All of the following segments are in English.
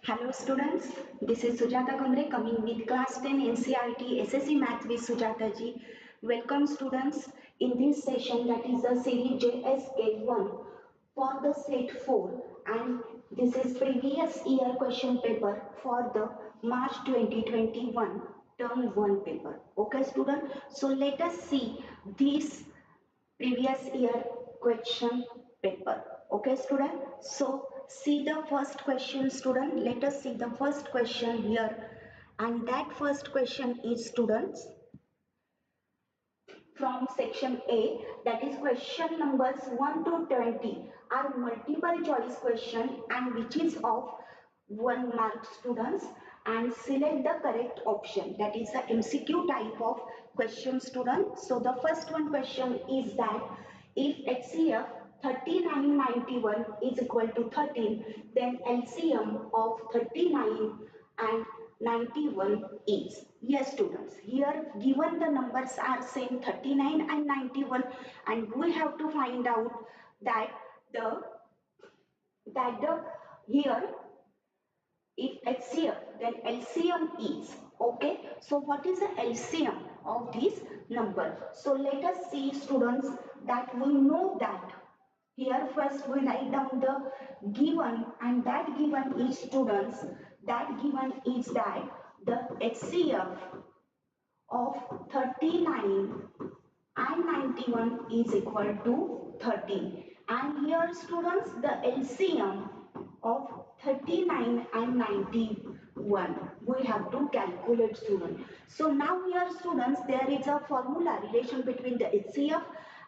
Hello students, this is Sujata Kamre coming with class 10 NCERT SSC Math with Sujata ji. Welcome students in this session, that is the series JSK1 for the set 4, and this is previous year question paper for the March 2021 term 1 paper. Okay student, so let us see this previous year question paper. Okay student, so see the first question student. Let us see the first question here, and that first question is students from section A, that is question numbers 1 to 20 are multiple choice question and which is of 1 mark students, and select the correct option, that is the MCQ type of question student. So the first one question is that if HCF 3991 is equal to 13, then LCM of 39 and 91 is. Yes students, here given the numbers are same 39 and 91, and we have to find out that the here if HCF then LCM is. Okay, so what is the LCM of this number? So let us see students that we know that here first we write down the given, and that given is students, that given is that the HCF of 39 and 91 is equal to 13, and here students the LCM of 39 and 91 we have to calculate student. So now here students there is a formula relation between the HCF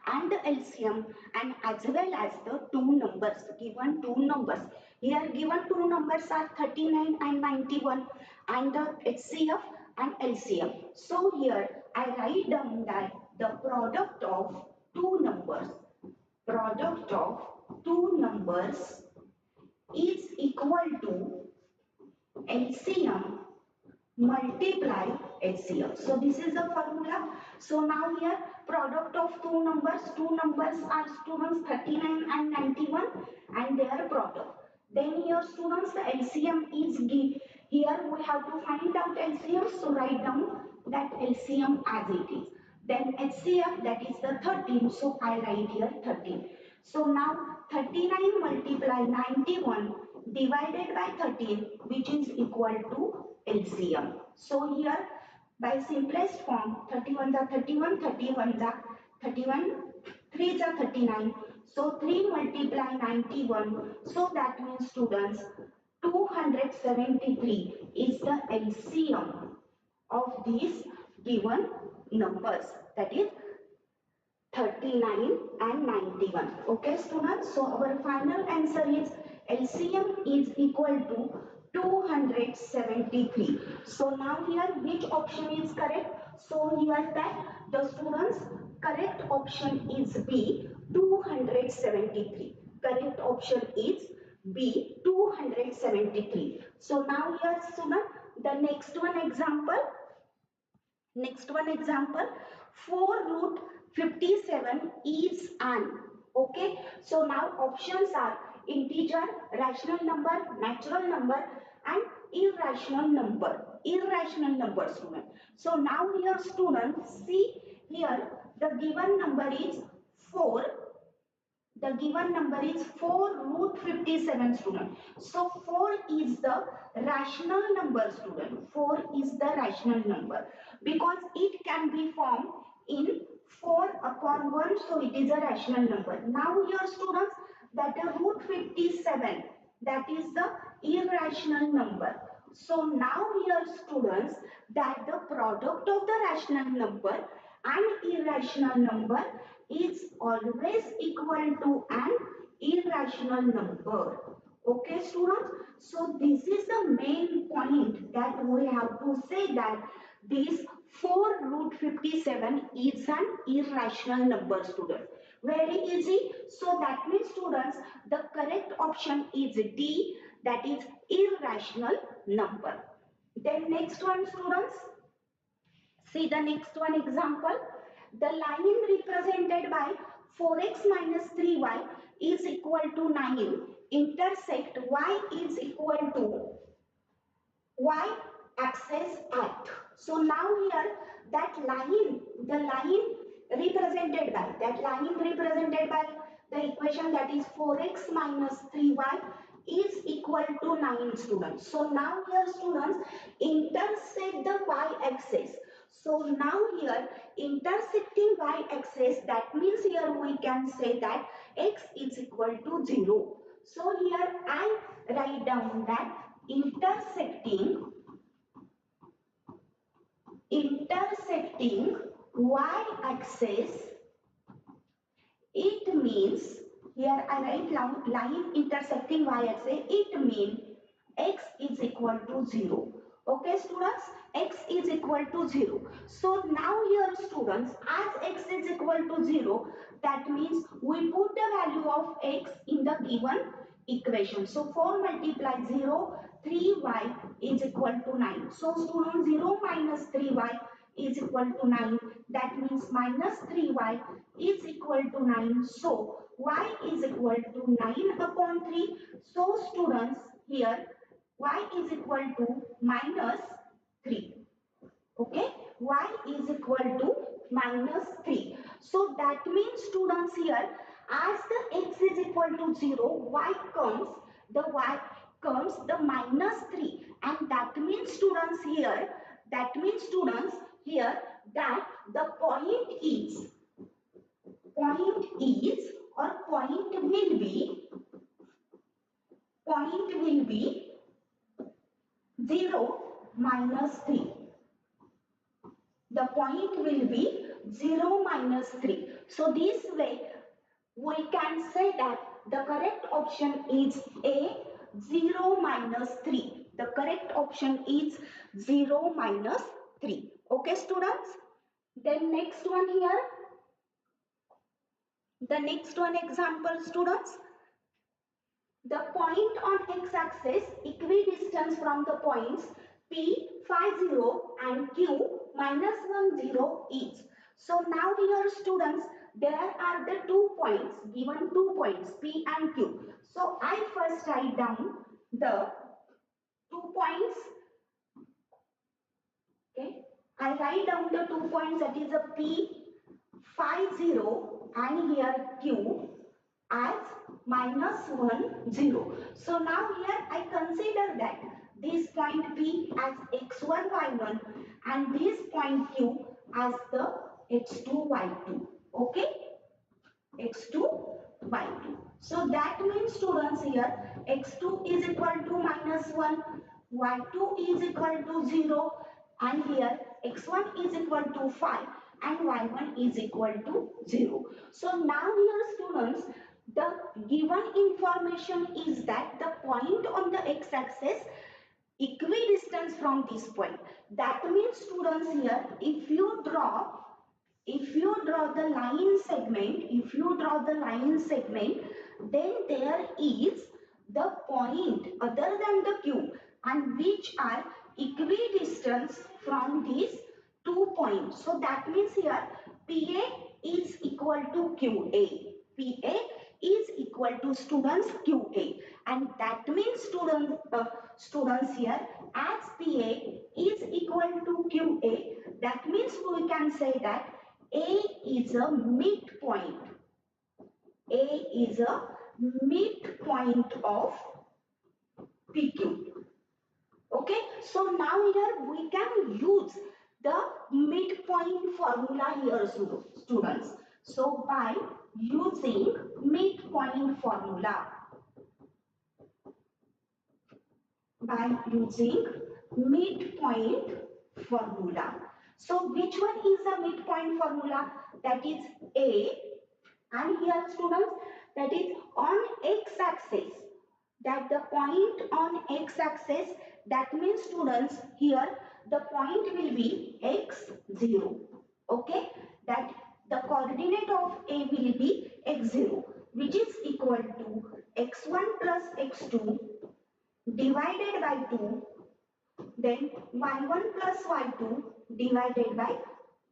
and the LCM, and as well as the two numbers, given two numbers. Here given two numbers are 39 and 91, and the HCF and LCM. So here I write down that the product of two numbers is equal to LCM multiply HCF. So this is the formula. So now here product of two numbers are students 39 and 91 and their product. Then here students the LCM is here we have to find out LCM, so write down that LCM as it is. Then HCF, that is the 13, so I write here 13. So now 39 multiply 91 divided by 13, which is equal to LCM. So here by simplest form, 31 are 31, 31 are 31, 3 are 39. So 3 multiply 91. So that means students 273 is the LCM of these given numbers, that is 39 and 91. Okay students, so our final answer is LCM is equal to 273. So now here which option is correct? So here that the students correct option is B, 273. Correct option is B, 273. So now here student the next one example, 4 root 57 is an. Okay, so now options are integer, rational number, natural number, and irrational number. Student. So now here students see here the given number is 4. The given number is 4 root 57 student. So 4 is the rational number student. 4 is the rational number because it can be formed in 4 upon 1, so it is a rational number. Now here students that the root 57, that is the irrational number. So now here students that the product of the rational number and irrational number is always equal to an irrational number. Okay students, so this is the main point that we have to say that this 4 root 57 is an irrational number student. Very easy. So that means students the correct option is D, that is irrational number. Then next one students, see the next one example. The line represented by 4x minus 3y is equal to 9 intersect y is equal to y-axis at. So now here that line, the line represented by, the equation that is 4x minus 3y is equal to 9 students. So now here students intersect the y-axis. So now here intersecting y-axis, that means here we can say that x is equal to 0. So here I write down that intersecting y-axis, it means, here I write down line intersecting y-axis, it means x is equal to 0. Okay students, x is equal to 0. So now here students, as x is equal to 0, that means we put the value of x in the given equation. So 4 multiply 0, 3y is equal to 9. So students, 0 minus 3y is equal to 9. That means minus 3y is equal to 9. So y is equal to 9 upon 3. So students, here y is equal to minus 3. Okay, y is equal to minus 3. So that means students, here as the x is equal to 0, y comes the minus 3, and that means students here, that the point will be 0 minus 3. The point will be 0 minus 3. So this way we can say that the correct option is A, 0 minus 3. The correct option is 0 minus 3. Okay students? Then next one here. The next one example students. The point on x-axis equidistant from the points P 50 and Q minus 10 each. So now here students, there are the 2 points, given 2 points P and Q. So I first write down the 2 points. Okay, I write down the 2 points, that is a P 50 and here Q as minus 1 0. So now here I consider that this point P as x1 y1 and this point Q as the x2 y2. Okay, x2 y2. So that means students, here x2 is equal to minus 1, y2 is equal to 0, and here x1 is equal to 5 and y1 is equal to 0. So now here students, the given information is that the point on the x-axis equidistant from this point. That means students, here if you draw the line segment, then there is the point other than the Q and which are equidistant from these 2 points. So that means here PA is equal to QA. PA is equal to students QA, and that means students here, as PA is equal to QA, that means we can say that A is a midpoint. A is a midpoint of PQ. Okay, so now here we can use the midpoint formula here students. So by using midpoint formula, So which one is the midpoint formula? That is A, and here students, that is on x-axis, that the point on x-axis, that means students, here the point will be x0. Okay, that the coordinate of A will be x0, which is equal to x1 plus x2 divided by 2, then y1 plus y2 divided by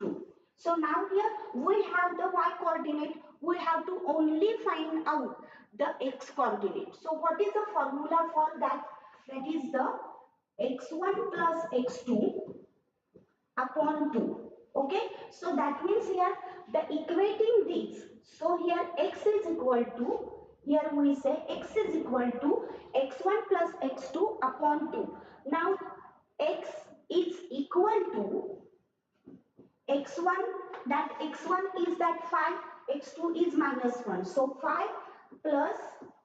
2. So now here we have the y coordinate, we have to only find out the x coordinate. So what is the formula for that? That is the x1 plus x2 upon 2. Okay, so that means here the equating these. So here x is equal to, here we say x is equal to x1 plus x2 upon 2. Now x is equal to x1, that x1 is that 5, x2 is minus 1. So 5 plus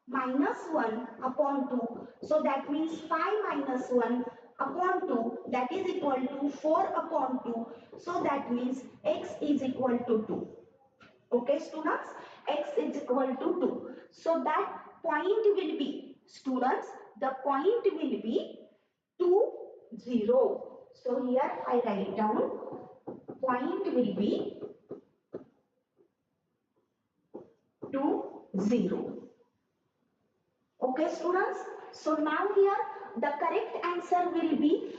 minus 1 upon 2. So that means 5 minus 1 upon 2, that is equal to 4 upon 2. So that means x is equal to 2. Okay students, x is equal to 2. So that point will be, students, the point will be 2, 0. So here I write down point will be 2, 0. Okay students, so now here the correct answer will be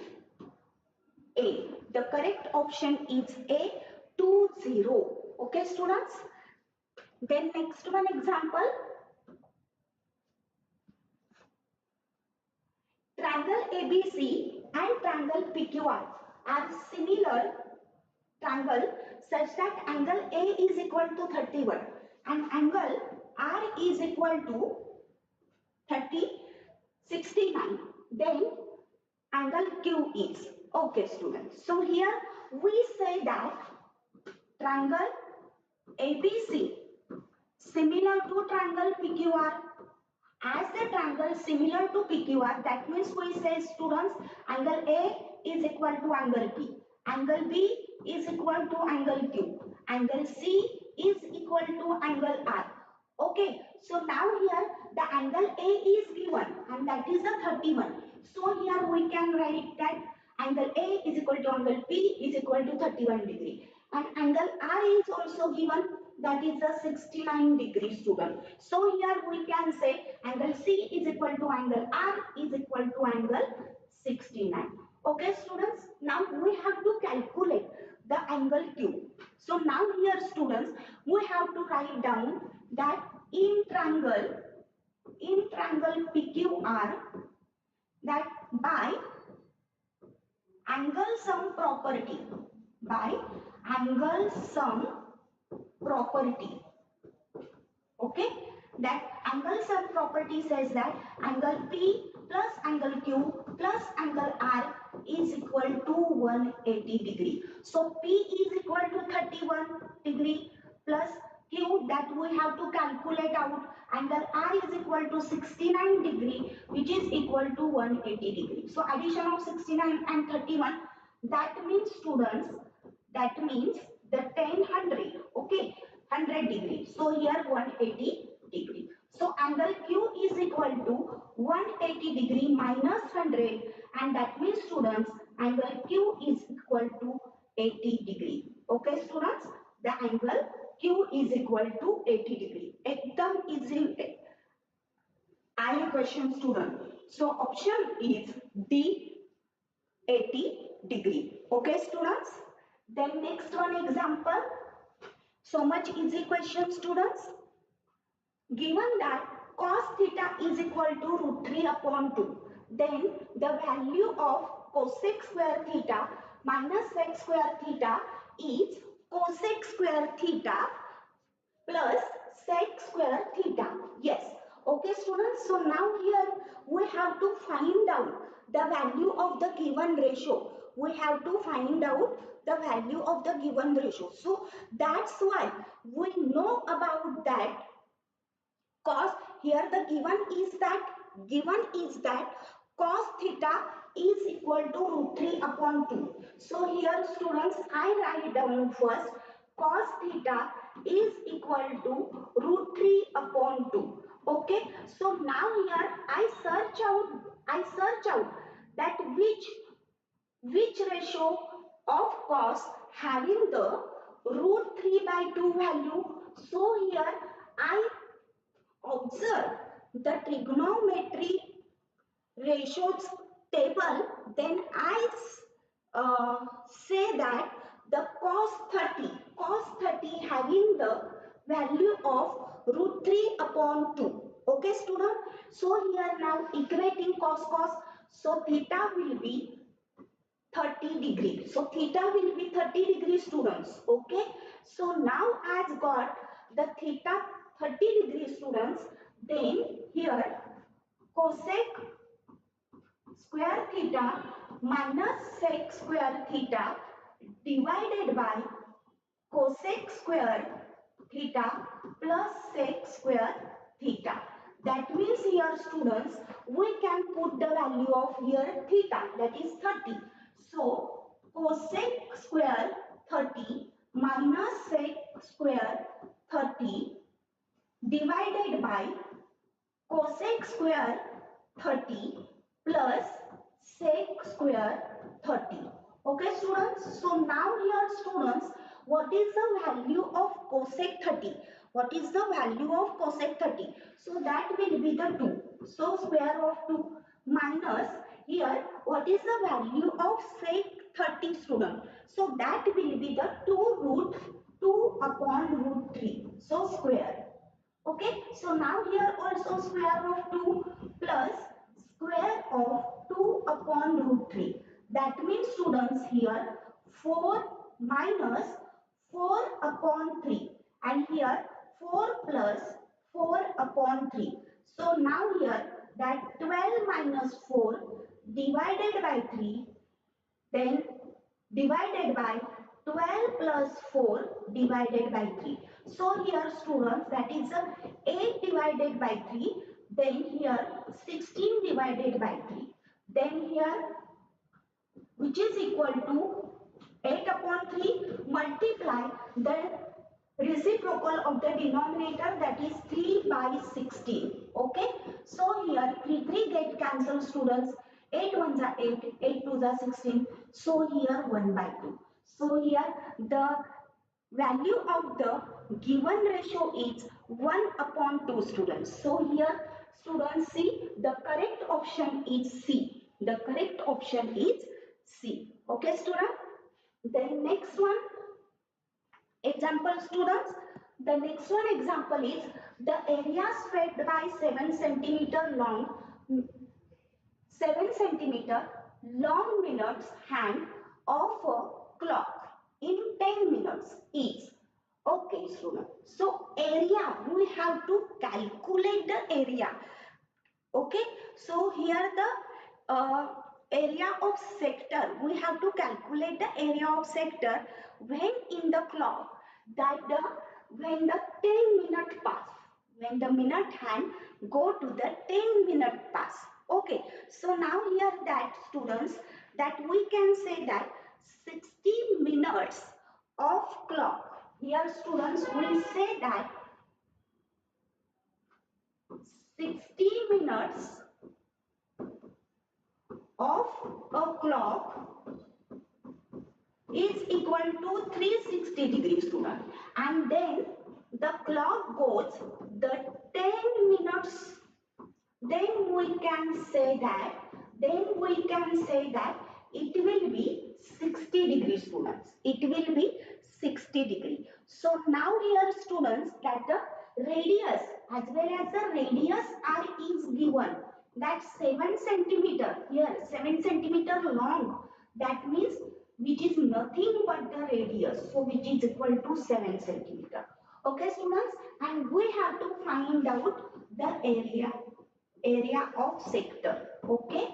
A. The correct option is A, 2, 0. Okay students, then next one example. Triangle ABC and triangle PQR are similar triangle such that angle A is equal to 31 and angle R is equal to 30, 69. Then angle Q is. Okay students. So here we say that triangle ABC similar to triangle PQR. As the triangle similar to PQR, that means we say students angle A is equal to angle P. Angle B is equal to angle Q. Angle C is equal to angle R. Okay, so now here the angle A is given and that is the 31. So here we can write that angle A is equal to angle P is equal to 31 degree. And angle R is also given, that is the 69 degree student. So here we can say angle C is equal to angle R is equal to angle 69. Okay students, now we have to calculate the angle Q. So now here students, we have to write down that in triangle PQR, that by angle sum property, by angle sum property. Okay, that angle sum property says that angle P plus angle Q plus angle R is equal to 180 degree. So P is equal to 31 degree plus Q, that we have to calculate out, angle R is equal to 69 degree, which is equal to 180 degree. So addition of 69 and 31, that means students, that means the 10 100. Okay, 100 degree. So here 180 degree. So angle Q is equal to 180 degree minus 100, and that means students angle Q is equal to 80 degree. Okay students, the angle Q is equal to 80 degree. Ekdam easy. I have question student. So option is D, 80 degree. Okay students. Then next one example. So much easy question students. Given that cos theta is equal to root 3 upon 2, then the value of cosec square theta minus sec square theta is cosec square theta plus sec square theta. Yes. Okay students, so now here we have to find out the value of the given ratio. We have to find out the value of the given ratio. So that's why we know about that cos, here the given is that cos theta is equal to root 3 upon 2. So here students, I write down first cos theta is equal to root 3 upon 2. Okay, so now here I search out that which ratio of cos having the root 3 by 2 value. So here I observe the trigonometry ratios table, then I say that the cos 30 having the value of root 3 upon 2. Okay student, so here now equating cos, So theta will be 30 degree. So theta will be 30 degree, students. Okay. So now as got the theta 30 degree, students, then here cosec square theta minus sec square theta divided by cosec square theta plus sec square theta. That means here, students, we can put the value of here theta, that is 30. So cosec square 30 minus sec square 30 divided by cosec square 30 plus sec square 30. Okay, students. So now here, students, what is the value of cosec 30? What is the value of cosec 30? So that will be the 2. So square of 2 minus here, what is the value of sec 30, student? So that will be the 2 root 2 upon root 3. So square. Okay, so now here also square of 2 plus square of 2 upon root 3. That means, students, here 4 minus 4 upon 3 and here 4 plus 4 upon 3. So now here that 12 minus 4 divided by 3, then divided by 12 plus 4 divided by 3. So here, students, that is 8 divided by 3. Then here 16 divided by 3. Then here, which is equal to 8 upon 3, multiply the reciprocal of the denominator, that is 3 by 16. Okay. So here 3 get cancelled, students. 8 ones are 8, 8 twos are 16. So here 1 by 2. So here the value of the given ratio is 1 upon 2, students. So here, students, see, the correct option is C. The correct option is C. Okay, student. Then next one example, students. The next one example is the area spread by 7 centimeter long 7 centimeter long minutes hand of a clock in 10 minutes is. Okay, student. So area, we have to calculate the area. Okay, so here the area of sector, we have to calculate the area of sector when in the clock, that when the 10-minute pass, when the minute hand go to the 10-minute pass. Okay, so now here that, students, that we can say that 60 minutes of clock. Here, students, we say that 60 minutes of a clock is equal to 360 degrees, student, and then the clock goes the 10 minutes, then we can say that it will be 60 degrees, students. It will be 60 degree. So now here, students, that the radius as well as the radius r is given, that 7 centimeter, here 7 centimeter long, that means which is nothing but the radius, so which is equal to 7 centimeter. Okay, students, and we have to find out the area of sector. Okay,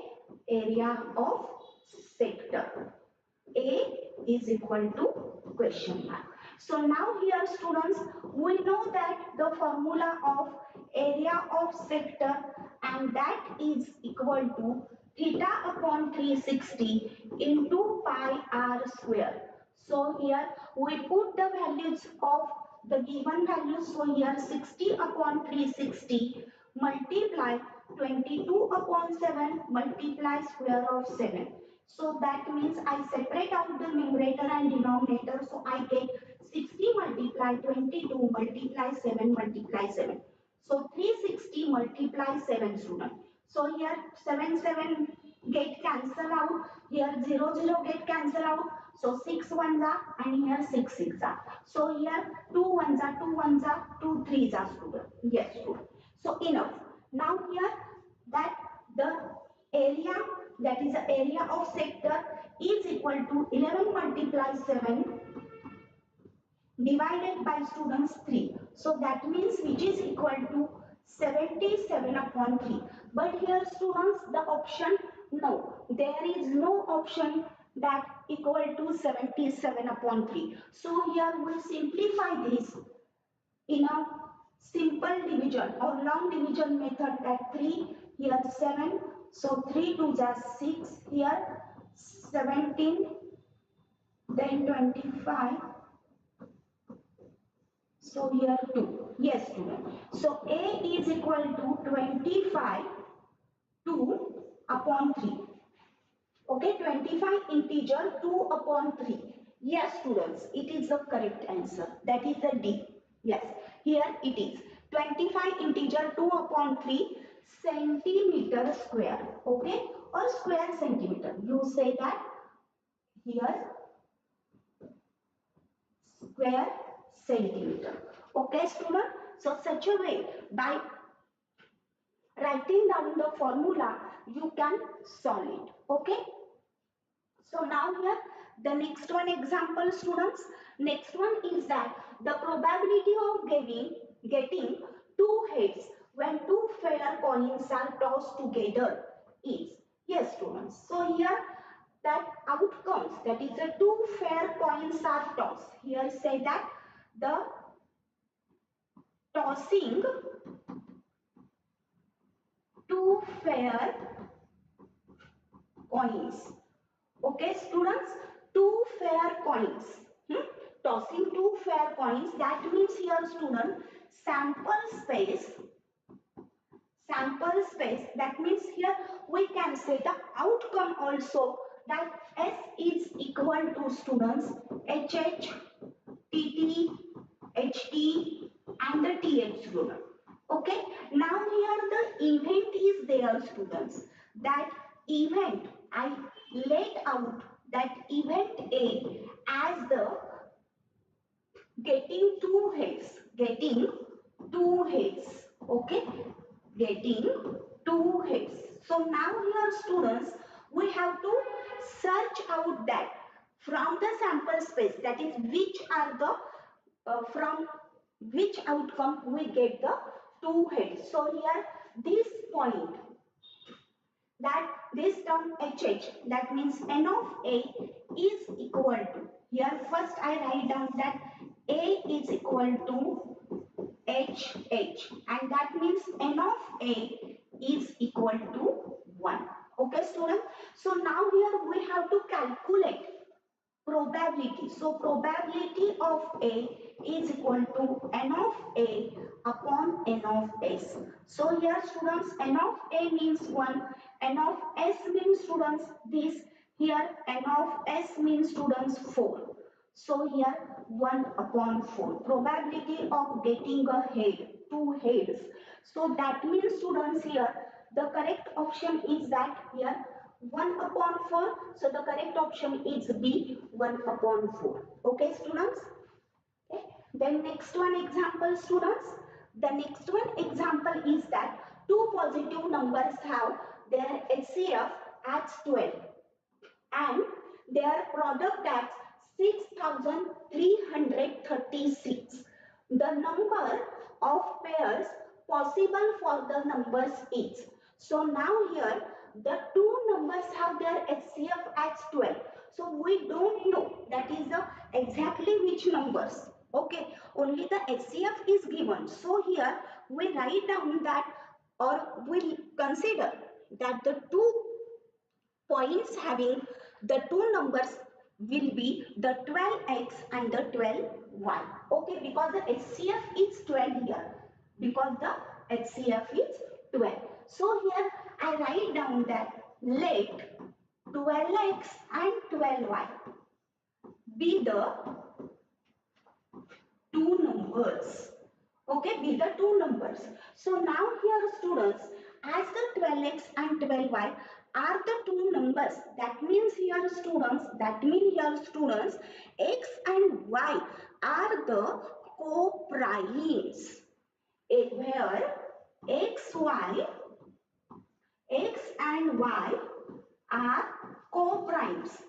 area of sector. A is equal to question mark. So now here, students, we know that the formula of area of sector, and that is equal to theta upon 360 into pi r square. So here we put the values of the given values. So here 60 upon 360 multiply 22 upon 7 multiply square of 7. So that means I separate out the numerator and denominator. So I get 60 multiply 22 multiply 7 multiply 7. So 360 multiply 7, student. So here 7 get cancel out. Here 0 get cancel out. So 6 ones are, and here 6 are. So here 2 ones are, 2 3s are, student. Yes, student. So enough. Now here that the area that is the area of sector, is equal to 11 multiply 7 divided by students 3. So that means which is equal to 77 upon 3. But here students, the option, no, there is no option that equal to 77 upon 3. So here we simplify this in a simple division or long division method, that 3 here 7, so 3 to just 6, here 17, then 25, so here 2. Yes student, so A is equal to 25 2 upon 3. Okay, 25 integer 2 upon 3. Yes students, it is the correct answer. That is the D. Yes, here it is 25 integer 2 upon 3 centimeter square. Okay, or square centimeter. You say that here square centimeter. Okay student, so such a way by writing down the formula you can solve it. Okay. So now here the next one example students. Next one is that the probability of getting two heads when two fair coins are tossed together is. Yes students. So here that outcomes, that is the two fair coins are tossed. Here say that the tossing two fair coins. Okay students, two fair coins. Tossing two fair coins, that means here student sample space, that means here we can say the outcome also, that S is equal to students HH, TT, HT and the TH student. Okay, now here the event is there students. That event I laid out that event A as the getting two heads, okay, getting two heads. So now here students, we have to search out that from the sample space, that is which are the from which outcome we get the two heads. So here this point, that this term HH, that means N of A is equal to, here first I write down that A is equal to HH, and that means N of A is equal to 1. Okay student, so now here we have to calculate probability. So probability of A is equal to N of A upon N of S. So here students, N of A means 1, N of S means students this, here N of S means students 4. So here 1 upon 4. Probability of getting a head, two heads. So that means students here the correct option is that here 1 upon 4. So the correct option is B, 1 upon 4. Okay students. Okay. Then next one example students. The next one example is that two positive numbers have their HCF as 12 and their product as 6336. The number of pairs possible for the numbers is. So now here the two numbers have their HCF as 12. So we don't know that is the exactly which numbers. Okay, only the HCF is given. So here we write down that, or we consider that the two points having the two numbers will be the 12x and the 12y. Okay, because the HCF is 12 here. Because the HCF is 12. So here I write down that let 12x and 12y be the two numbers. Okay, be the two numbers. So now here students, as the 12x and 12y are the two numbers, that means here students, x and y are the co-primes, where x and y are co-primes.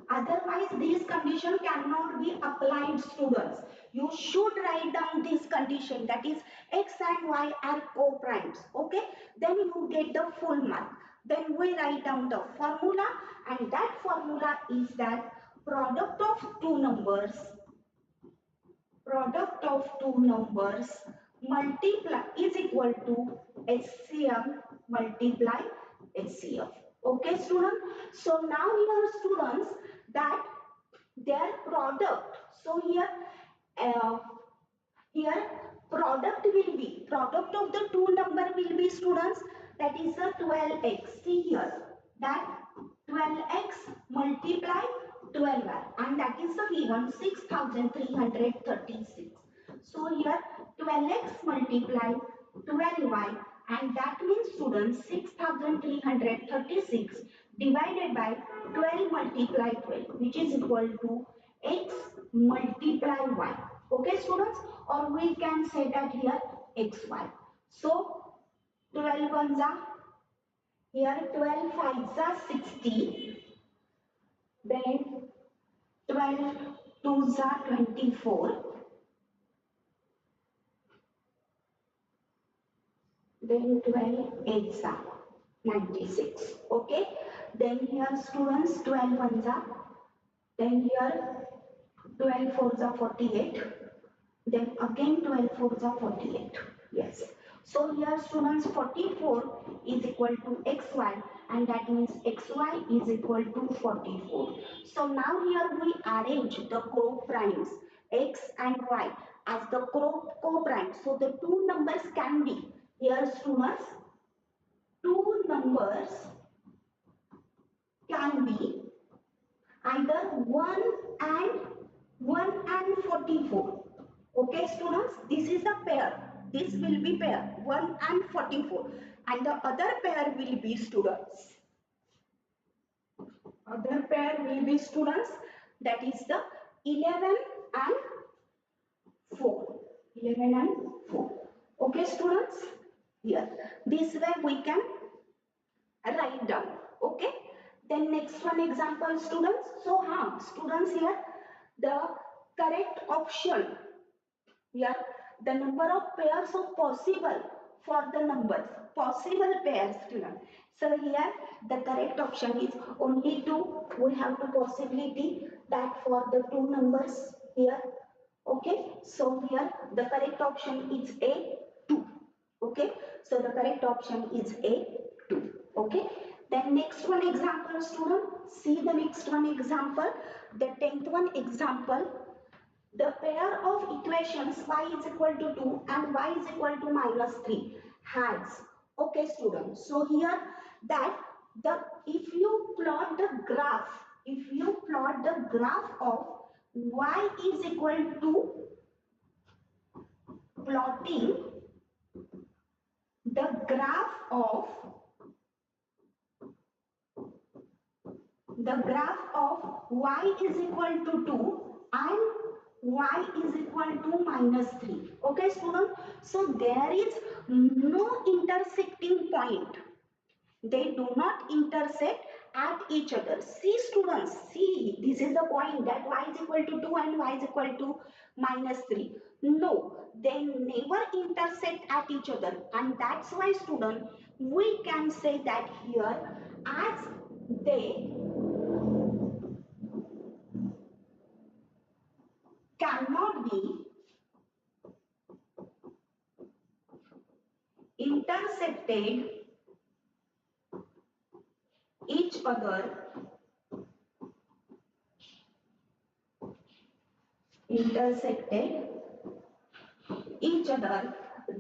Otherwise, this condition cannot be applied, students. You should write down this condition, that is x and y are co-primes. Okay, then you get the full mark. Then we write down the formula, and that formula is that product of two numbers multiply is equal to HCF multiply HCF. Okay, students. So now here, students, that their product. So uh, here product of the two number will be, students, that is a 12x. See here that 12x multiply 12y, and that is the given 6336. So here 12x multiply 12y, and that means, students, 6336 divided by 12 multiply 12, which is equal to x multiply y. Okay, students, or we can say that here xy. So 12 ones are here, 12 fives are 60, then 12 twos are 24, then 12 eights are 96. Okay, then here, students, 12 ones are, then here 12 fours are 48, then again 12 fours are 48. Yes. So here, students, 44 is equal to xy, and that means xy is equal to 44. So now here we arrange the co-primes x and y as the co-primes. So the two numbers can be, here, students, two numbers can be either 1 and 44. Okay, students, this is the pair. This will be pair 1 and 44, and the other pair will be, students, that is the 11 and 4. 11 and 4. Okay, students, here this way we can write down. Okay, then next one example, students. So students, here the correct option, here the number of pairs of possible for the numbers, possible pairs, students. So here the correct option is only two. We have the possibility that for the two numbers here. Okay, so here the correct option is a 2. Okay, so the correct option is a 2. Okay, then next one example, student. See the next one example, the 10th one example. The pair of equations y is equal to 2 and y is equal to minus 3 has. Okay, students. So here that the if you plot the graph of y is equal to, plotting the graph of y is equal to 2 and y is equal to minus 3. Okay, student. So there is no intersecting point. They do not intersect at each other. See, students, see, this is the point, that y is equal to 2 and y is equal to minus 3. No, they never intersect at each other, and that's why, student, we can say that here, as they cannot be intersected each other, intersected each other,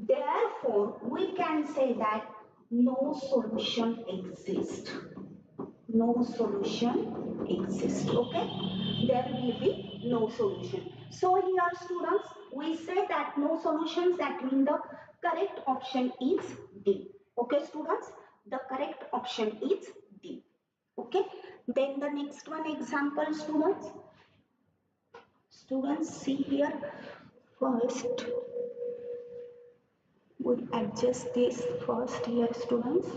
therefore we can say that no solution exists. No solution exists. Okay, there will be no solution. So here, students, we say that no solutions, that means the correct option is D. Okay, students, the correct option is D. Okay, then the next one example, students, see here. First we adjust this first here, students.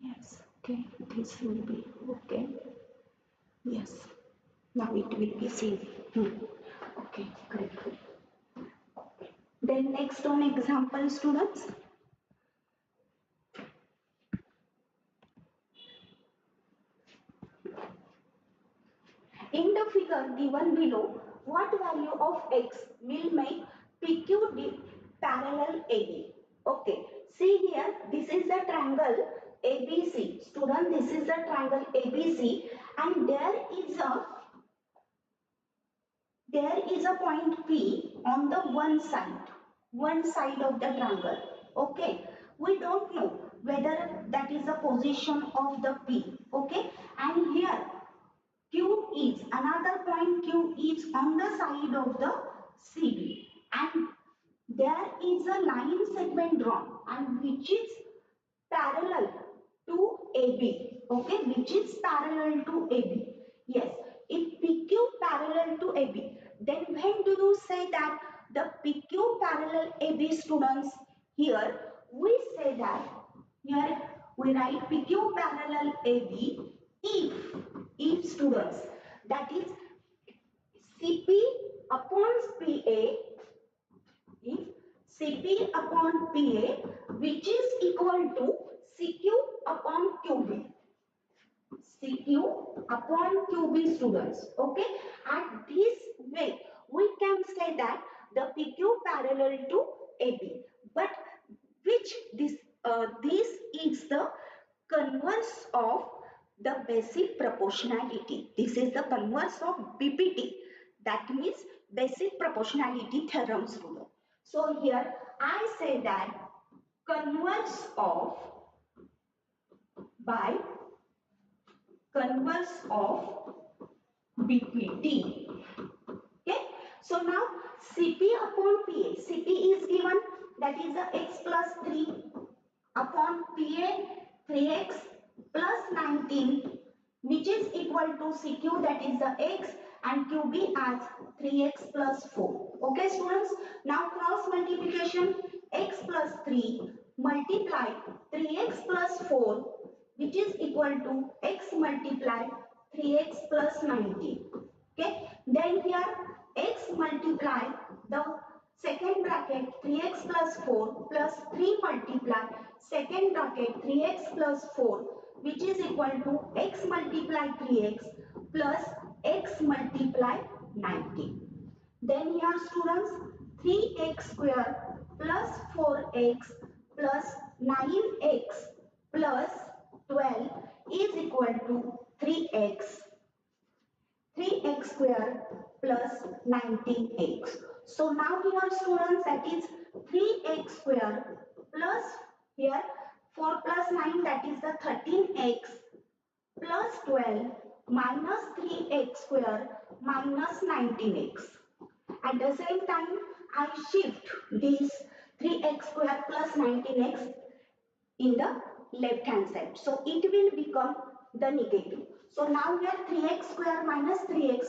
Yes, okay, this will be okay. Yes, now it will be same. Okay, great. Then next one example, students. In the figure given below, what value of x will make PQ parallel AB? Okay, see here, this is the triangle ABC. Student, this is the triangle ABC, and there is a point P on the one side of the triangle. Okay, we don't know whether that is the position of the P. Okay, and here Q is another point. Q is on the side of the CB, and there is a line segment drawn, and which is parallel to AB. Okay, which is parallel to AB. Yes, if PQ parallel to AB, then when do you say that the PQ parallel AB, students? Here we say that, here we write PQ parallel AB if students, that is CP upon PA, if CP upon PA, which is equal to CQ upon QB. CQ upon QB, students. Okay, at this way we can say that the PQ parallel to AB. But which this is the converse of the basic proportionality. This is the converse of BPT. That means basic proportionality theorem, student. So here I say that converse of by converse of BPT. Okay. So now CP upon PA. CP is given, that is the x plus 3 upon PA 3x plus 19, which is equal to CQ, that is the x, and QB as 3x plus 4. Okay, students. Now cross multiplication, x plus 3 multiply 3x plus 4, which is equal to x multiply 3x plus 19. Okay, then here x multiply the second bracket 3x plus 4 plus 3 multiply second bracket 3x plus 4, which is equal to x multiply 3x plus x multiply 19. Then here, students, 3x square plus 4x plus 9x plus 12 is equal to 3x square plus 19x. So now here, students, that is 3x square plus here 4 plus 9, that is the 13x plus 12 minus 3x square minus 19x. At the same time, I shift this 3x square plus 19x in the left hand side. So it will become the negative. So now here 3x square minus 3x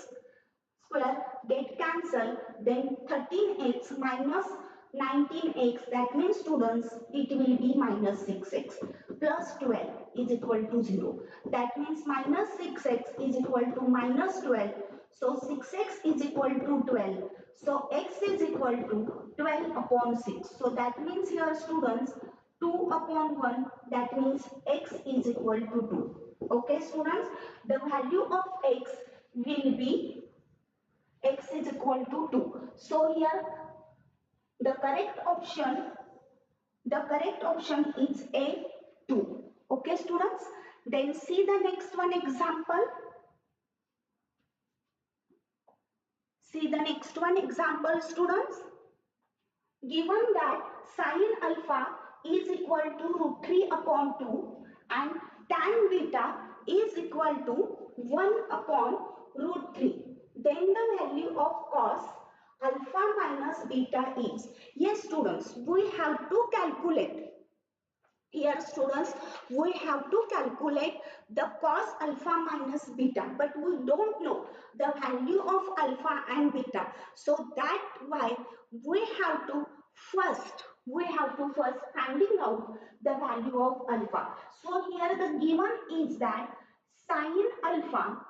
square get cancelled, then 13x minus 19x, that means, students, it will be minus 6x plus 12 is equal to 0. That means minus 6x is equal to minus 12. So 6x is equal to 12. So x is equal to 12 upon 6. So that means here, students, 2 upon 1, that means x is equal to 2. Okay, students, the value of x will be x is equal to 2. So here the correct option is A, 2. Okay, students. Then see the next one example. See the next one example, students. Given that sine alpha is equal to root 3 upon 2 and tan beta is equal to 1 upon root 3, then the value of cos alpha minus beta is. Yes, students, we have to calculate. Here, students, we have to calculate the cos alpha minus beta, but we don't know the value of alpha and beta. So that why we have to first we have to first finding out the value of alpha. So here the given is that sine alpha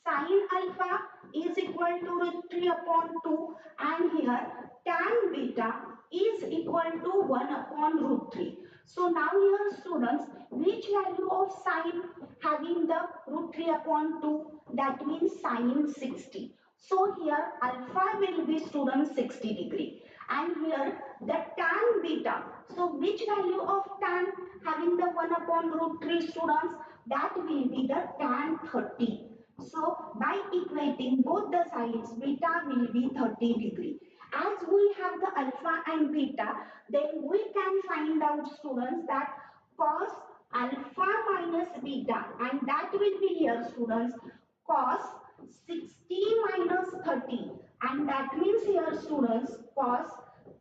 Sin alpha is equal to root 3 upon 2 and here tan beta is equal to 1 upon root 3. So now here students, which value of sine having the root 3 upon 2, that means sine 60. So here alpha will be students 60 degree and here the tan beta. So which value of tan having the 1 upon root 3 students, that will be the tan 30. So by equating both the sides, beta will be 30 degree. As we have the alpha and beta, then we can find out students that cos alpha minus beta, and that will be here students cos 60 minus 30, and that means here students cos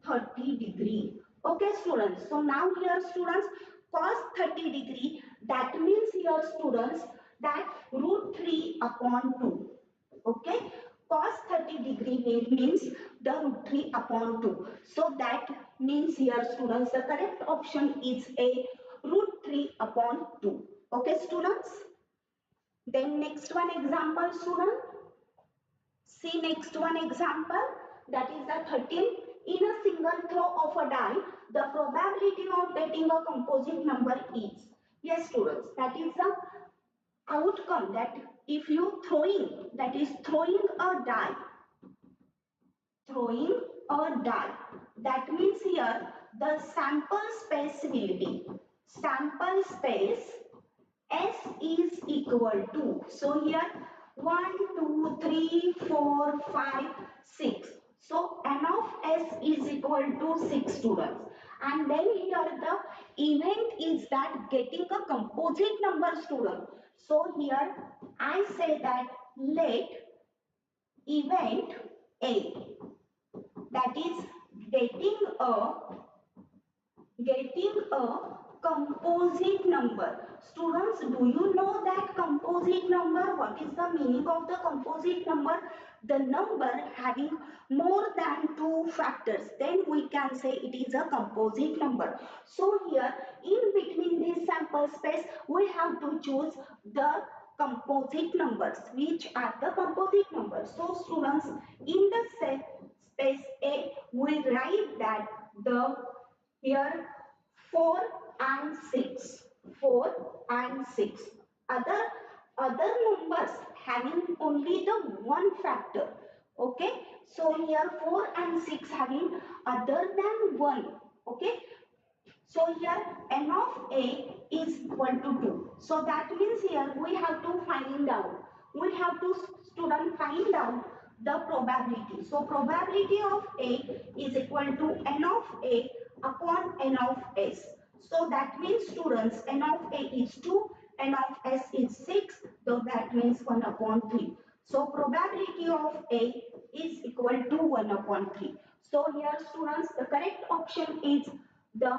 30 degree. Okay students, so now here students cos 30 degree, that means here students that root 3 upon 2. Okay, cos 30 degree means the root 3 upon 2. So that means here students the correct option is a root 3 upon 2. Okay students, then next one example student. See next one example, that is the 13. In a single throw of a die, the probability of getting a composite number is. Yes students, that is the outcome, that if you throwing, that is throwing a die, throwing a die, that means here the sample space will be, sample space S is equal to, so here 1, 2, 3, 4, 5, 6. So n of S is equal to 6 students. And then here the event is that getting a composite number student. So here I say that let event A, that is getting a composite number. Students, do you know that composite number? What is the meaning of the composite number? The number having more than two factors, then we can say it is a composite number. So here in between this sample space, we have to choose the composite numbers. Which are the composite numbers? So students, in the space A, we write that the here 4 and 6. 4 and 6. Other other numbers having only the one factor. Okay. So here 4 and 6 having other than 1. Okay. So here n of A is equal to 2. So that means here we have to find out. We have to student find out the probability. So probability of A is equal to n of A upon n of S. So that means students n of A is 2, n of S is 6. So that means 1 upon 3. So probability of A is equal to 1 upon 3. So here students the correct option is the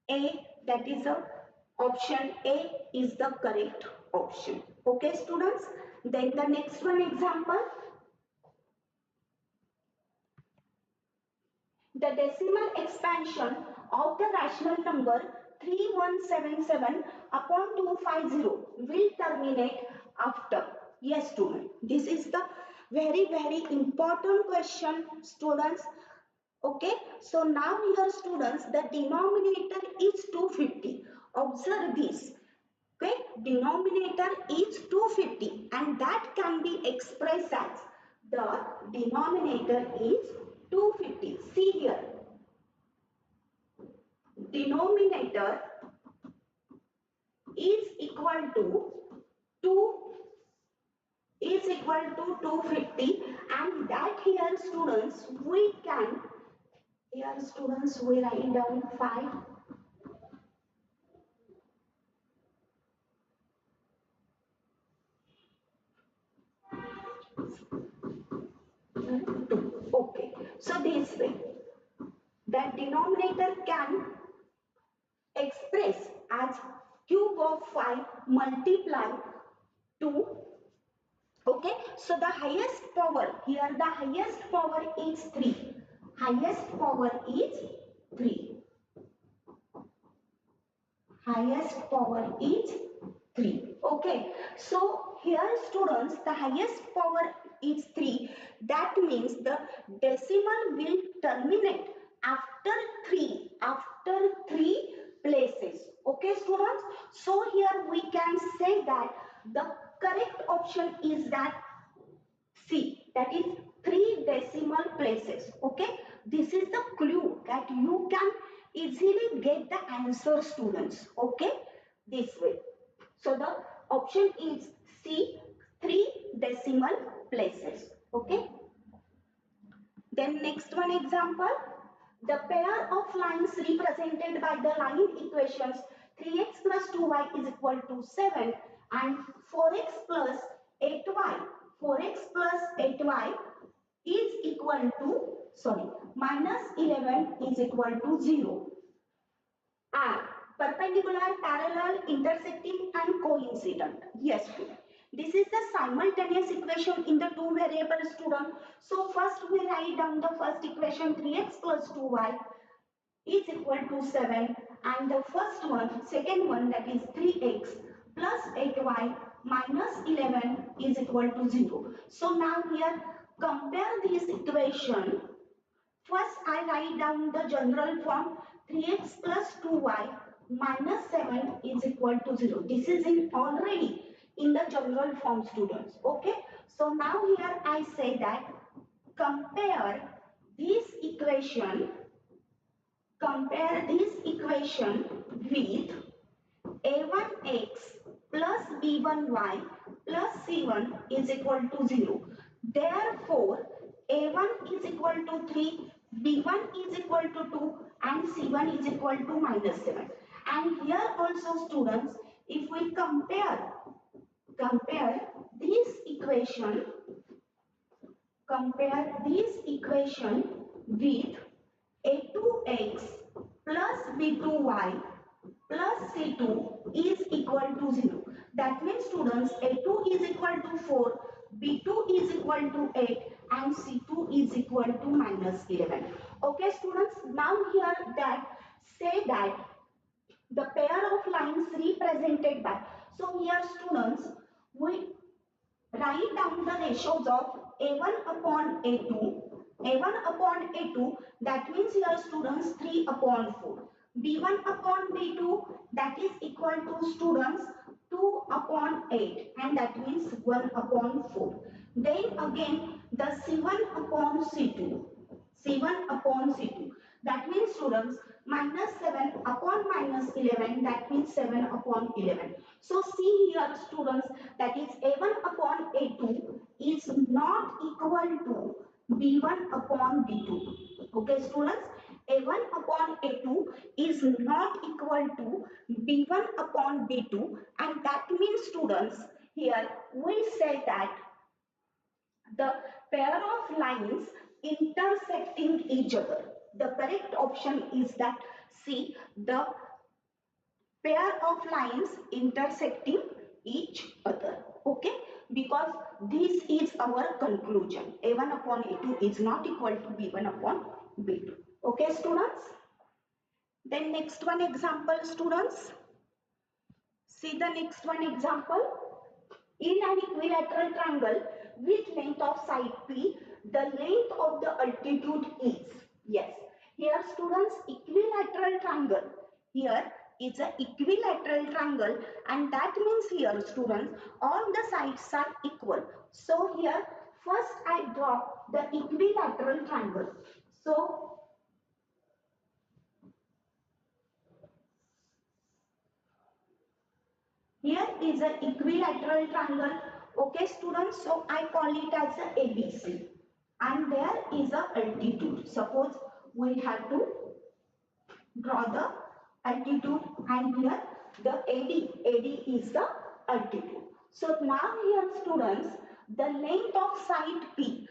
A, that is a option A is the correct option. Okay students, then the next one example, the decimal expansion of the rational number 3177 upon 250 will terminate after. Yes student, this is the very important question students. Okay, so now here students the denominator is 250. Observe this. Okay, denominator is 250 and that can be expressed as the denominator is 250. See here, denominator is equal to 2 is equal to 250 and that here students we can, here students we write down 5 2. Okay, so this way that denominator can express as cube of 5 multiply 2. Okay, so the highest power here, the highest power is 3. highest power is 3. Highest power is 3. Okay, so here students, the highest power is 3. That means the decimal will terminate after 3 places. Okay students, so here we can say that the correct option is that C, that is 3 decimal places. Okay, this is the clue that you can easily get the answer students. Okay, this way. So the option is C, 3 decimal places. Okay. Then next one example. The pair of lines represented by the line equations 3x plus 2y is equal to 7 and 4x plus 8y. 4x plus 8y is equal to, minus 11 is equal to 0. Are perpendicular, parallel, intersecting and coincident. Yes, student. This is the simultaneous equation in the two variables student. So first we write down the first equation 3x plus 2y is equal to 7 and the second one that is 3x plus 8y minus 11 is equal to 0. So now here compare this equation. First, I write down the general form 3x plus 2y minus 7 is equal to 0. This is already in the general form students. Okay. So now here I say that compare this equation with a1x plus b1y plus c1 is equal to 0. Therefore, a1 is equal to 3, b1 is equal to 2 and c1 is equal to minus 7. And here also students, if we compare this equation, with a2x plus b2y plus c2 is equal to 0. That means students, a2 is equal to 4, b2 is equal to 8 and c2 is equal to minus 11. Okay students, now here that say that the pair of lines represented by, so here students we write down the ratios of A1 upon A2. A1 upon A2, that means here students 3 upon 4. B1 upon B2, that is equal to students 2 upon 8 and that means 1 upon 4. Then again the C1 upon C2. C1 upon C2. That means students minus 7 upon minus 11, that means 7 upon 11. So see here students, that is A1 upon A2 is not equal to B1 upon B2. Okay students, A1 upon A2 is not equal to B1 upon B2 and that means students, here we say that the pair of lines intersecting each other. The correct option is that C, the pair of lines intersecting each other. Okay, because this is our conclusion. A1 upon A2 is not equal to B1 upon B2. Okay, students. Then next one example, students. See the next one example. In an equilateral triangle with length of side P, the length of the altitude is, yes, here students, equilateral triangle, here is an equilateral triangle and that means here students, all the sides are equal. So here first I draw the equilateral triangle. So here is an equilateral triangle. Okay students, so I call it as a ABC and there is a altitude. Suppose we have to draw the altitude and here the AD is the altitude. So now here students, the length of side P,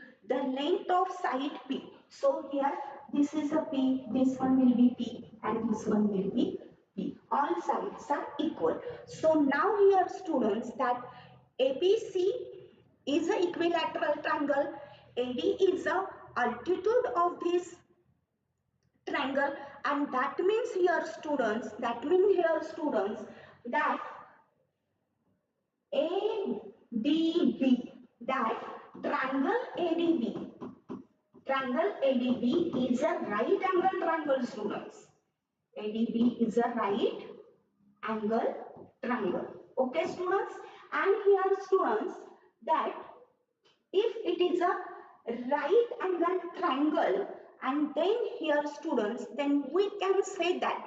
so here this is a P, this one will be P and this one will be P. All sides are equal. So now here students, that ABC is an equilateral triangle, AD is the altitude of this triangle, and that means here students, that ADB, that triangle ADB is a right angle triangle students. ADB is a right angle triangle. Okay students, and here students, that if it is a right angle triangle, and then here students, then we can say that,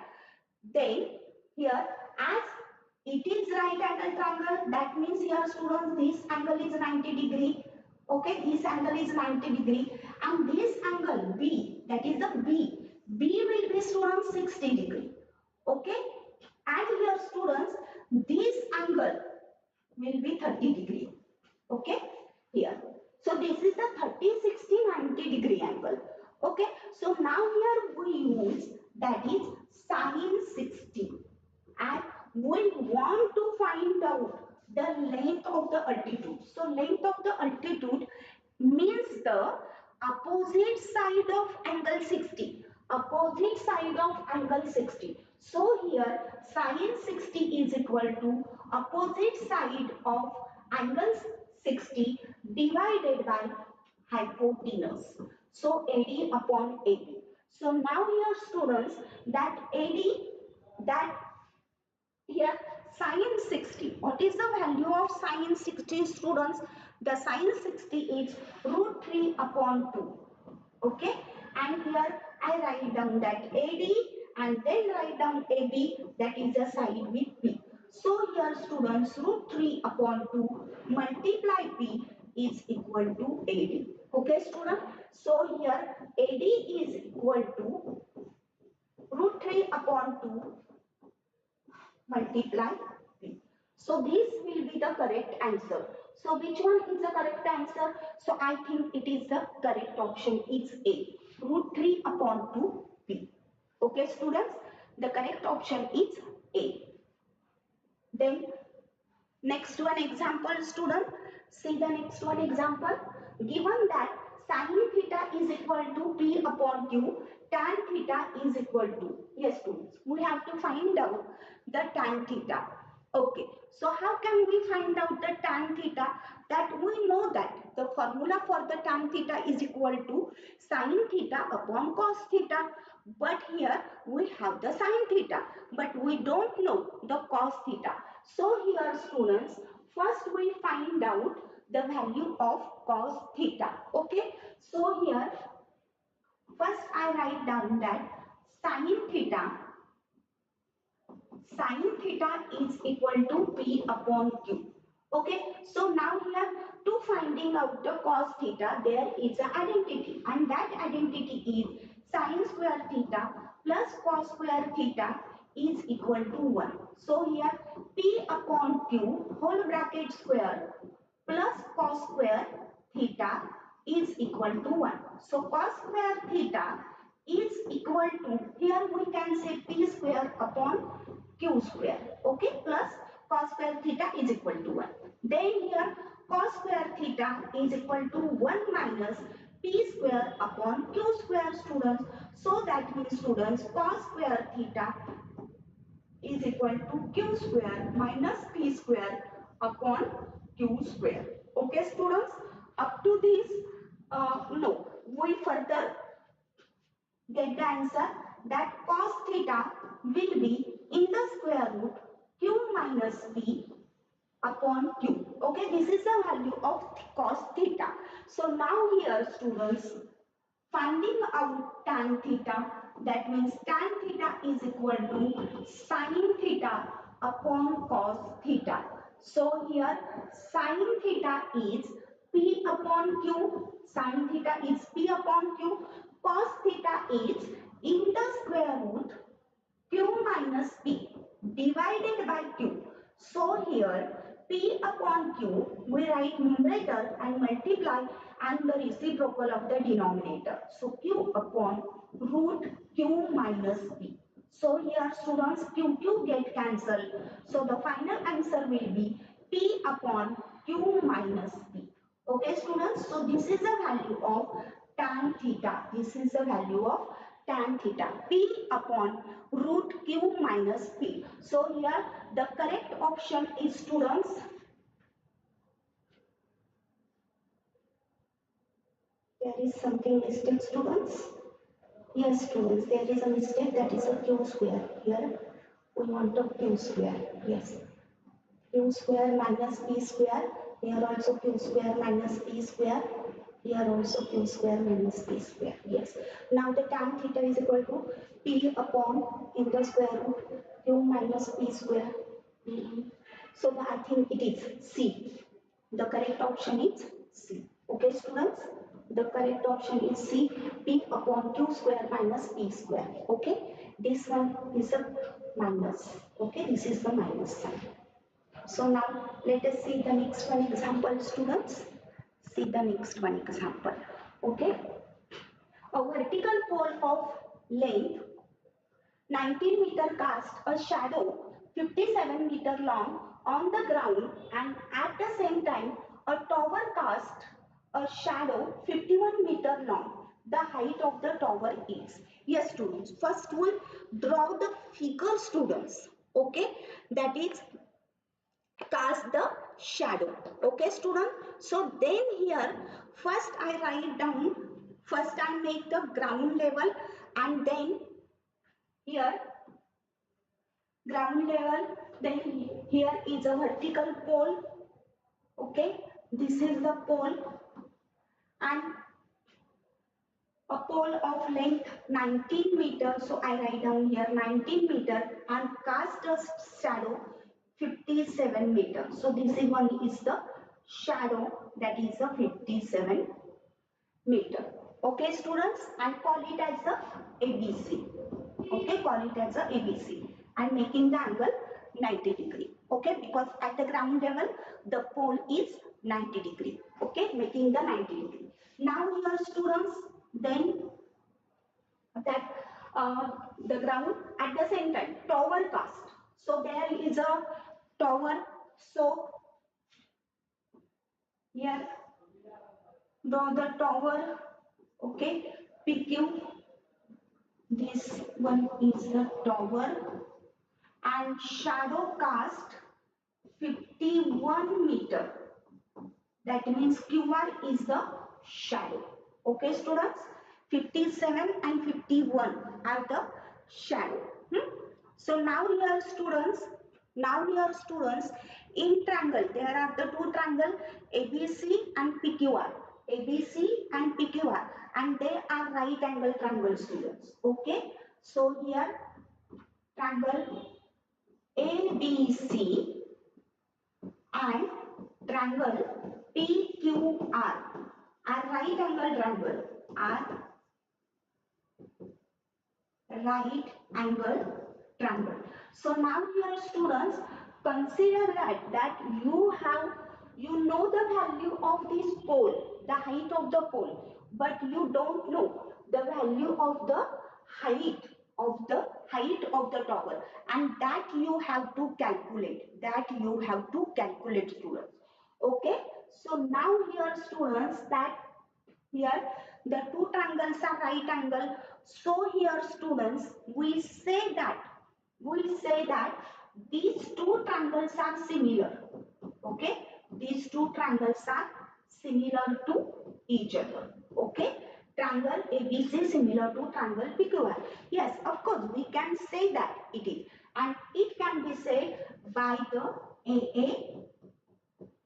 then here, as it is right angle triangle, that means here students, this angle is 90 degree. Okay, this angle is 90 degree, and this angle B, that is the B will be students 60 degree. Okay, and here students, this angle will be 30 degree. Okay, here. So this is the 30, 60, 90 degree angle. Okay, so now here we use, that is sine 60, and we want to find out the length of the altitude. So length of the altitude means the opposite side of angle 60. Opposite side of angle 60. So here sine 60 is equal to opposite side of angle 60 divided by hypotenuse. So AD upon AB. So now here students, that AD, that here sine 60, what is the value of sine 60 students? The sine 60 is root 3 upon 2. Okay, and here I write down that AD, and then write down AB, that is a side with P. So here students, root 3 upon 2 multiply P is equal to AD. Okay student, so here AD is equal to root 3 upon 2 multiply P. So this will be the correct answer. So which one is the correct answer? So I think it is the correct option. It's A. Root 3 upon 2 P. Okay students, the correct option is A. Then next one example student. See the next one example. Given that sin theta is equal to P upon Q, tan theta is equal to, yes students, we have to find out the tan theta. Okay, so how can we find out the tan theta? That we know that the formula for the tan theta is equal to sin theta upon cos theta. But here we have the sin theta, but we don't know the cos theta. So here students, first we find out the value of cos theta. Okay, so here first I write down that sin theta is equal to P upon Q. Okay, so now here, to finding out the cos theta, there is an identity, and that identity is sin square theta plus cos square theta is equal to 1. So here P upon Q whole bracket square plus cos square theta is equal to 1. So cos square theta is equal to, here we can say P square upon Q square. Okay, plus cos square theta is equal to 1. Then here cos square theta is equal to 1 minus P square upon Q square students. So that means students, cos square theta is equal to Q square minus P square upon Q square. Okay students, up to this, no, we further get the answer that cos theta will be in the square root Q minus P upon Q. Okay, this is the value of cos theta. So now here students, finding out tan theta, that means tan theta is equal to sin theta upon cos theta. So here sin theta is P upon Q, sin theta is P upon Q, cos theta is in the square root Q minus P divided by Q. So here P upon Q, we write numerator and multiply and the reciprocal of the denominator. So Q upon root Q minus P. So here students, Q get cancelled. So the final answer will be P upon Q minus P. Okay students, so this is the value of tan theta. This is the value of tan theta, P upon root Q minus P. So here the correct option is, students, there is something mistake, students. Yes, students, there is a mistake, that is a Q square. Here we want a Q square. Yes, Q square minus P square. Here also Q square minus P square. Here also Q square minus P square. Yes. Now the tan theta is equal to P upon in the square root Q minus P square. So I think it is C. The correct option is C. Okay, students? The correct option is C, P upon Q square minus P square. Okay? This one is a minus. Okay? This is the minus sign. So now let us see the next one example, students. See the next one example. Okay? A vertical pole of length 19-meter cast a shadow 57-meter long on the ground, and at the same time a tower cast a shadow 51-meter long. The height of the tower is. Yes, students. First we'll draw the figure, students. Okay, that is cast the shadow. Okay, student. So then here first I write down. First I make the ground level, and then here ground level, then here is a vertical pole. Okay, this is the pole, and a pole of length 19 meters, so I write down here 19 meter, and cast a shadow 57 meters. So this one is the shadow, that is a 57 meter. Okay, students, and call it as the ABC. Okay, call it as a ABC, and making the angle 90 degree. Okay, because at the ground level the pole is 90 degree. Okay, making the 90 degree. Now here, students, then that the ground at the same time tower cast. So there is a tower. So here draw the tower. Okay, PQ. This one is the tower, and shadow cast 51 meter. That means QR is the shadow. Okay, students? 57 and 51 are the shadow. So now here students, in triangle, there are the two triangle ABC and PQR. ABC and PQR, and they are right angle triangle, students. Okay, so here triangle ABC and triangle PQR are right angle triangle, are right angle triangle. So now here, students, consider that you know the value of this pole, the height of the pole, but you don't know the value of the height of the tower, and that you have to calculate. Students. Okay, so now here, students, that here the two triangles are right angle. So here, students, we say that these two triangles are similar. Okay, these two triangles are similar to each other. Okay, triangle ABC similar to triangle PQR. Yes, of course we can say that it is, and it can be said by the AA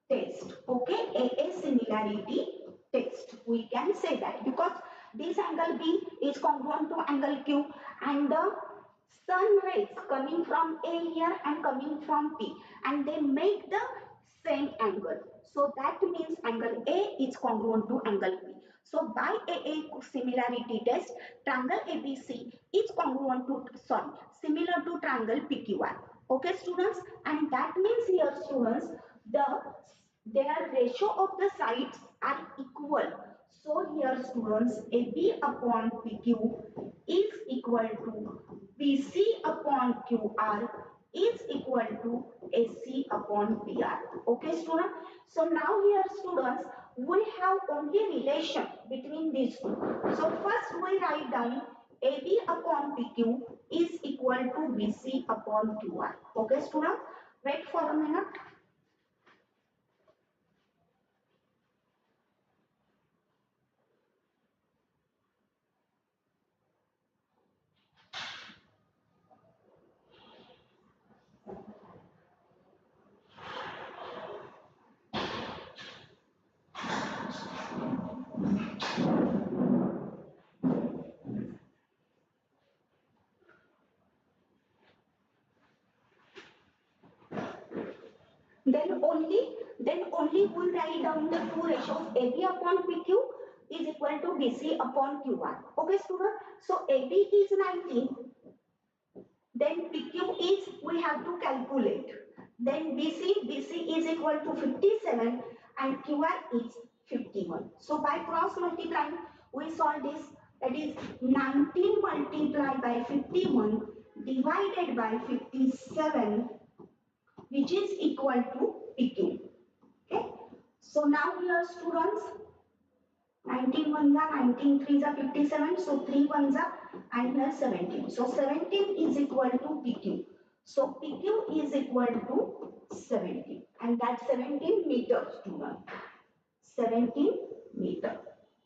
test. Okay, AA similarity test. We can say that because this angle B is congruent to angle Q, and the sun rays coming from A here and coming from P, and they make the same angle. So that means angle A is congruent to angle P. So by AA similarity test, triangle ABC is congruent to, similar to triangle PQR. Okay, students, and that means here, students, their ratio of the sides are equal. So here, students, AB upon PQ is equal to BC upon QR is equal to AC upon PR. Okay, students. So now here, students, we have only relation between these two. So first we write down AB upon PQ is equal to BC upon QR. Okay, student, wait for a minute. Then only we write down the two ratios AB upon PQ is equal to BC upon QR. Okay, student. So AB is 19. Then PQ is we have to calculate. Then BC is equal to 57 and QR is 51. So by cross multiplying we solve this, that is 19 multiplied by 51 divided by 57, which is equal to PQ. Okay. So now here students, 19 ones are 19 threes are 57, so 3 ones are and here 17. So 17 is equal to PQ. So PQ is equal to 17 and that's 17 meters, student. 17 meter.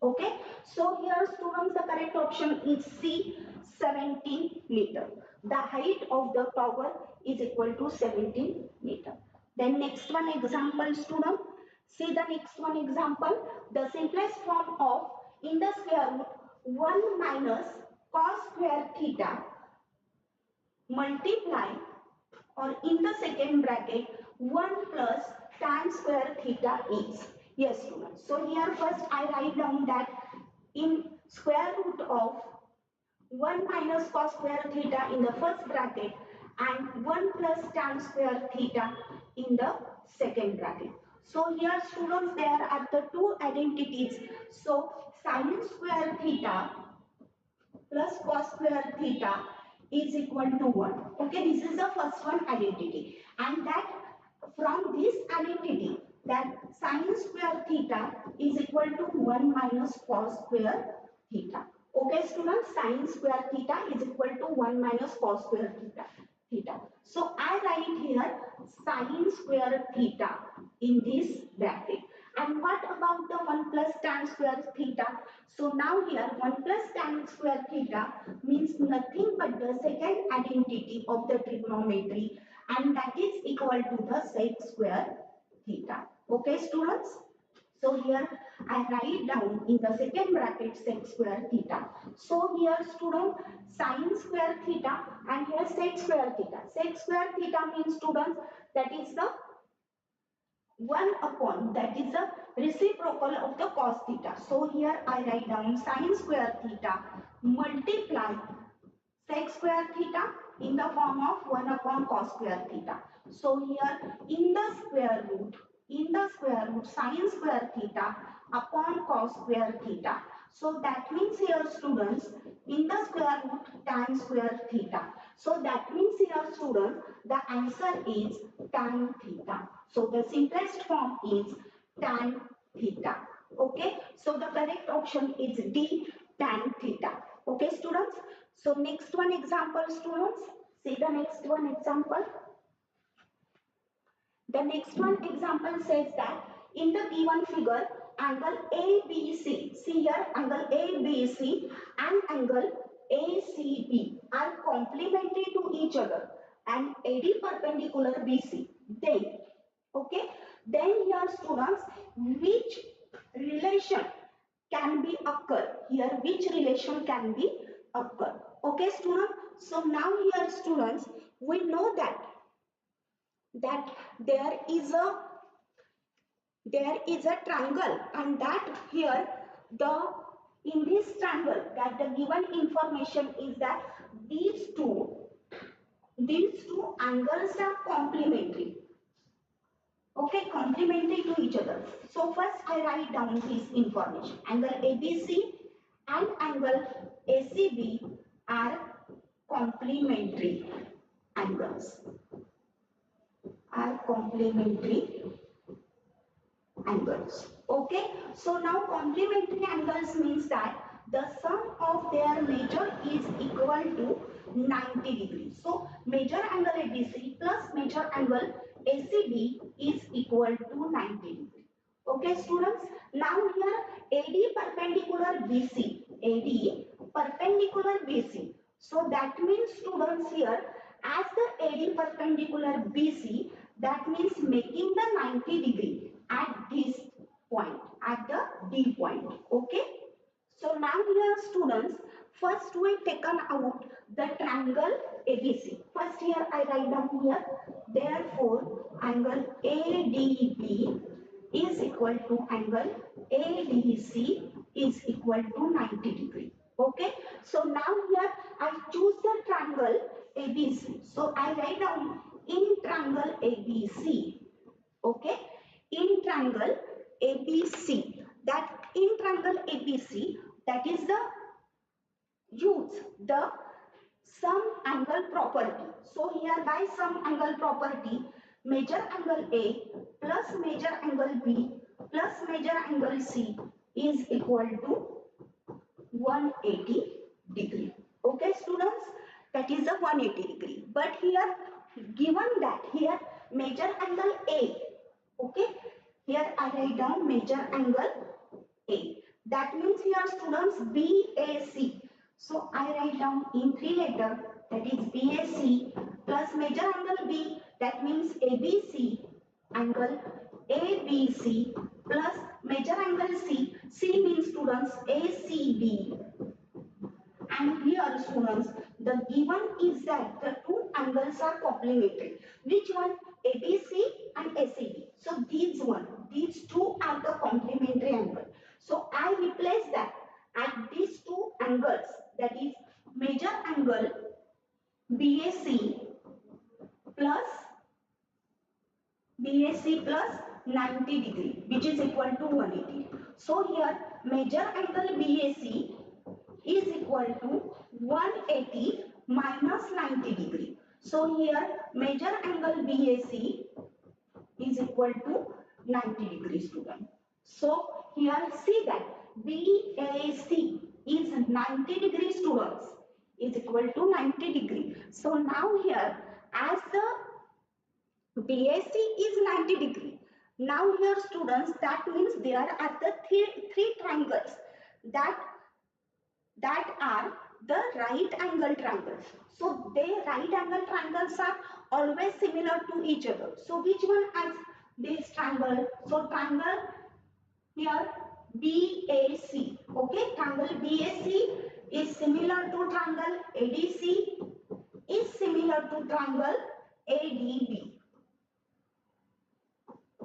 Okay. So here students, the correct option is C, 17 meter. The height of the tower is equal to 17 meter. Then next one example, student. See the next one example. The simplest form of in the square root 1 minus cos square theta multiply, or in the second bracket 1 plus tan square theta is. Yes, students. So here first I write down that in square root of 1 minus cos square theta in the first bracket and 1 plus tan square theta in the second bracket. So here students, there are the two identities. So sin square theta plus cos square theta is equal to 1. Okay, this is the first one identity. And that from this identity, that sin square theta is equal to 1 minus cos square theta. Okay, students, sin square theta is equal to 1 minus cos square theta. So I write here sin square theta in this bracket. And what about the 1 plus tan square theta? So now here 1 plus tan square theta means nothing but the second identity of the trigonometry, and that is equal to the sec square theta. Okay, students? So here I write down in the second bracket sec square theta. So here student, sin square theta and here sec square theta. Sec square theta means students, that is the 1 upon, that is the reciprocal of the cos theta. So here I write down sin square theta multiply sec square theta in the form of 1 upon cos square theta. So here in the square root sin square theta upon cos square theta. So that means here students, in the square root tan square theta. So that means here students, the answer is tan theta. So the simplest form is tan theta. Okay. So the correct option is D, tan theta. Okay, students. So next one example, students. See the next one example. The next one example says that in the given figure, angle ABC, see here angle ABC and angle ACB are complementary to each other and AD perpendicular BC. Then, okay, then here students, which relation can be occur? Here which relation can be occur? Okay, students. So now here students, we know that there is a triangle, and that here the in this triangle, that the given information is that these two angles are complementary. Okay, complementary to each other. So first I write down this information. Angle ABC and angle ACB are complementary angles. Are complementary angles. Okay, so now complementary angles means that the sum of their measure is equal to 90 degrees. So measure angle ABC plus measure angle ACB is equal to 90 degrees. Okay students, now here AD perpendicular BC, AD perpendicular BC. So that means students here, as the AD perpendicular BC, that means making the 90 degree at this point, at the D point. Okay. So now here students, first we taken out the triangle ABC. First here I write down here, therefore angle ADB is equal to angle ADC is equal to 90 degree. Okay. So now here I choose the triangle ABC. So I write down in triangle ABC. Okay. In triangle ABC. That in triangle ABC, that is the use the sum angle property. So here by sum angle property, measure angle A plus measure angle B plus measure angle C is equal to 180 degree. Okay students, that is the 180 degree. But here given that here measure angle A, okay, here I write down measure angle A. That means here students BAC. So I write down in 3 letter, that is BAC plus measure angle B, that means ABC angle ABC plus measure angle C. C means students ACB. And here students, the given is that the two angles are complementary. Which one? ABC and ACB. So these two are the complementary angles. So I replace that at these two angles, that is measure angle BAC plus 90 degree, which is equal to 180. So here measure angle BAC is equal to 180 minus 90 degree. So here measure angle BAC is equal to 90 degree student. So here see that BAC is 90 degree students, is equal to 90 degree. So now here as the BAC is 90 degree. Now here students, that means there are the three triangles that are the right angle triangles. So the right angle triangles are always similar to each other. So which one has this triangle? So triangle here BAC. Okay, triangle BAC is similar to triangle ADC, is similar to triangle ADB.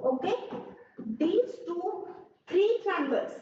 Okay, these three triangles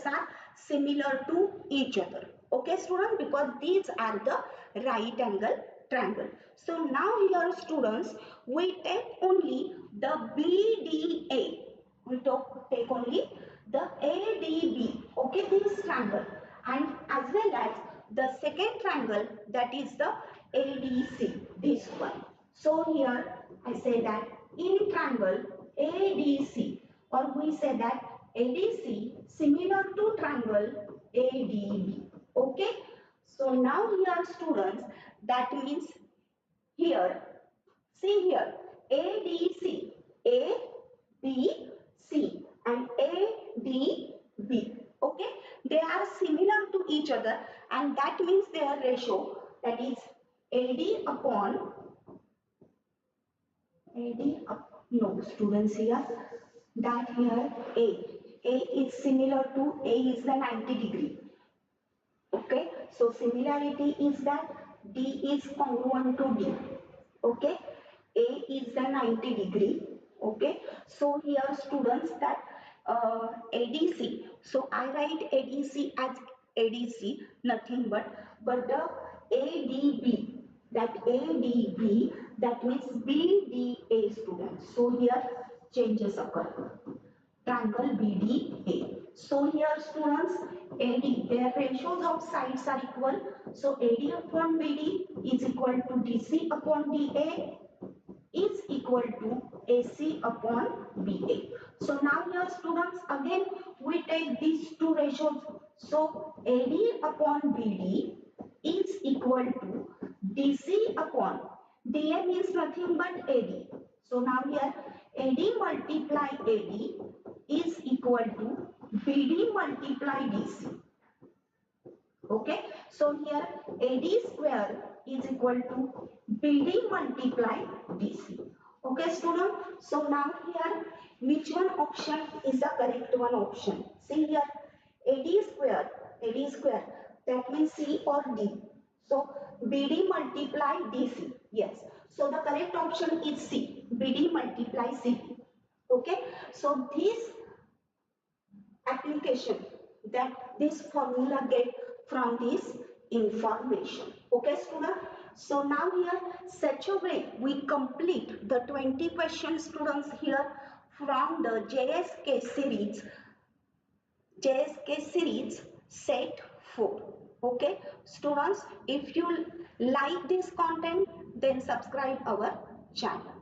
are similar to each other. Okay students, because these are the right angle triangle. So now here students, we take only the BDA, we take only the ADB, okay, this triangle, and as well as the second triangle, that is the ADC, this one. So here I say that in triangle ADC, or we say that ADC similar to triangle ADB. Okay. So now here students, that means here, see here, ADC, ABC and ADB. Okay. They are similar to each other, and that means their ratio, that is no students here, that here A is similar to A is the 90 degree. Okay, so similarity is that D is congruent to D. Okay, A is the 90 degree. Okay, so here students, that ADC, so I write ADC as ADC, nothing but the ADB, that means BDA students. So here changes occur, triangle BDA. So here students, AD, their ratios of sides are equal. So AD upon BD is equal to DC upon DA is equal to AC upon BA. So now here students, again we take these two ratios So AD upon BD is equal to DC upon DA means nothing but AD. So now here AD multiply AD is equal to BD multiply DC. Okay, so here AD square is equal to BD multiply DC. Okay, student. So now here, which one option is the correct one option? See here, AD square, AD square. That means C or D. So BD multiply DC. Yes. So the correct option is C. BD multiply CD. Okay. So this application that this formula get from this information. Okay, student. So now here such a way we complete the 20 questions, students, here from the JSK series set 4. Okay, students, if you like this content, then subscribe our channel.